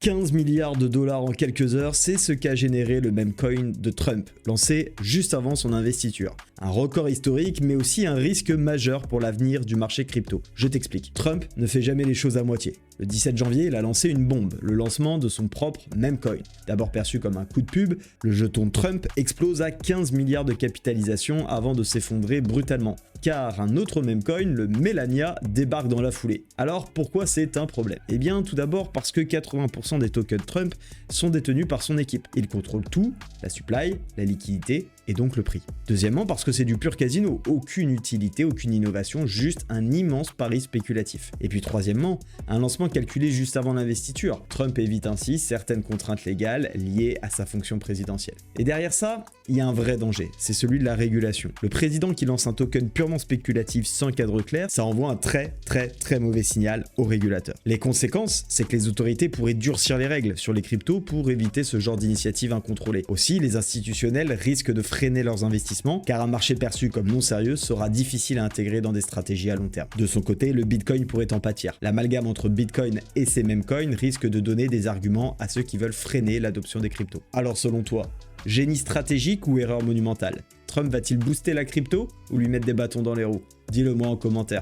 15 milliards de dollars en quelques heures, c'est ce qu'a généré le meme coin de Trump, lancé juste avant son investiture. Un record historique, mais aussi un risque majeur pour l'avenir du marché crypto. Je t'explique. Trump ne fait jamais les choses à moitié. Le 17 janvier, il a lancé une bombe, le lancement de son propre meme coin. D'abord perçu comme un coup de pub, le jeton Trump explose à 15 milliards de capitalisation avant de s'effondrer brutalement. Car un autre meme coin, le Melania, débarque dans la foulée. Alors pourquoi c'est un problème? Eh bien tout d'abord parce que 80% des tokens Trump sont détenus par son équipe. Il contrôle tout, la supply, la liquidité et donc le prix. Deuxièmement parce que c'est du pur casino, aucune utilité, aucune innovation, juste un immense pari spéculatif. Et puis troisièmement, un lancement calculé juste avant l'investiture. Trump évite ainsi certaines contraintes légales liées à sa fonction présidentielle. Et derrière ça, il y a un vrai danger, c'est celui de la régulation. Le président qui lance un token purement spéculatif sans cadre clair, ça envoie un très mauvais signal aux régulateurs. Les conséquences, c'est que les autorités pourraient durcir les règles sur les cryptos pour éviter ce genre d'initiative incontrôlée. Aussi, les institutionnels risquent de freiner leurs investissements car un marché perçu comme non sérieux sera difficile à intégrer dans des stratégies à long terme. De son côté, le Bitcoin pourrait en pâtir. L'amalgame entre Bitcoin et ces mêmes coins risque de donner des arguments à ceux qui veulent freiner l'adoption des cryptos. Alors selon toi, génie stratégique ou erreur monumentale? Trump va-t-il booster la crypto ou lui mettre des bâtons dans les roues? Dis-le moi en commentaire.